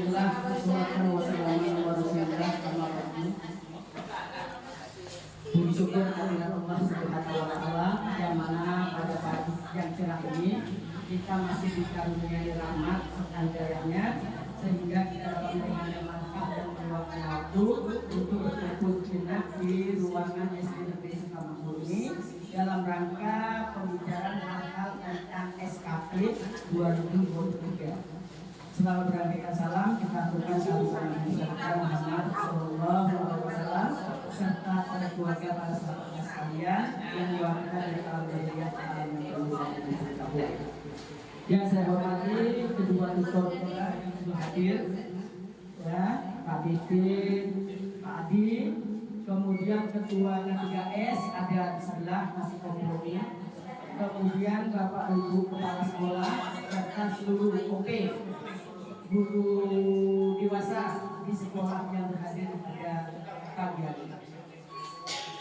Alhamdulillah, wassalatu wassalamu ala Rasulillah. Puji syukur kehadirat Allah Subhanahu wa taala yang mana pada pagi yang cerah ini kita masih dikaruniai rahmat serta hidayahnya sehingga kita dapat mengambil manfaat dan meluangkan waktu untuk berkumpul jenak di ruangan SD Negeri Sukamakmur ini dalam rangka pembicaraan hal-hal tentang SKP 2023. Selamat berangkat salam kita aturkan salam Muhammad Sallallahu Alaihi Wasallam serta pada keluarga para sahabat sekalian yang diwakilkan dari alam jahiliyah alam yang berbahagia. Yang saya hormati kedua tutor yang sudah hadir, ya Pak Bipin, Pak Adi, kemudian ketua 3S ada di sebelah masih kompromi, kemudian Bapak Ibu kepala sekolah serta seluruh OP guru dewasa di sekolah yang berhadir pada pagi hari ini.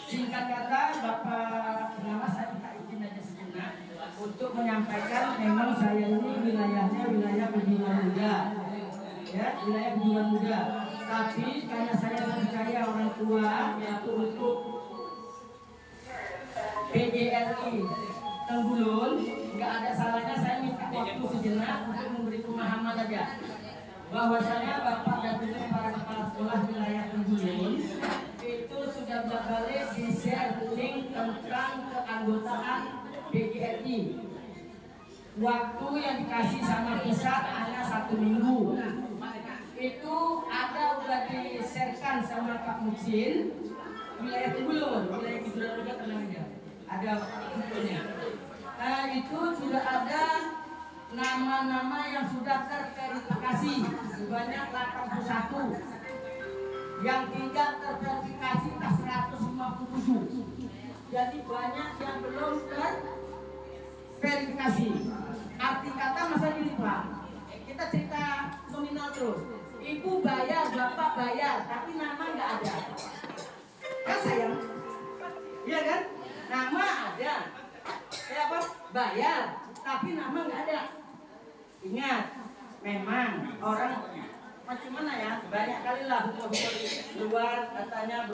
Singkat kata, Bapak pengawas saya minta izin aja sejenak untuk menyampaikan memang saya ini wilayahnya wilayah Bendungan Muda, ya wilayah Bendungan Muda. Tapi karena saya percaya orang tua yaitu untuk PGRI Tenggulun, nggak ada salahnya saya minta waktu sejenak untuk memberi pemahaman aja. Bahwasanya Bapak dan Ibu para kepala sekolah wilayah Tenggulun itu sudah balik di share link tentang keanggotaan PGRI. Waktu yang dikasih sama pusat hanya 1 minggu. Itu ada udah di-sharekan sama Pak Muksin wilayah Tenggulun, wilayah Tenggulun juga tenang aja. Ada fotonya. Nah itu sudah ada nama-nama yang sudah terverifikasi sebanyak 81, yang tidak terverifikasi 157. Jadi banyak yang belum terverifikasi. Arti kata masa gini Pak, kita cerita nominal terus. Ibu bayar, bapak bayar, tapi nama nggak ada. Kan sayang, iya kan? Nama ada, apa? Bayar, tapi nama nggak ada. Ingat, memang orang macam mana ya, banyak kali lah hukum luar katanya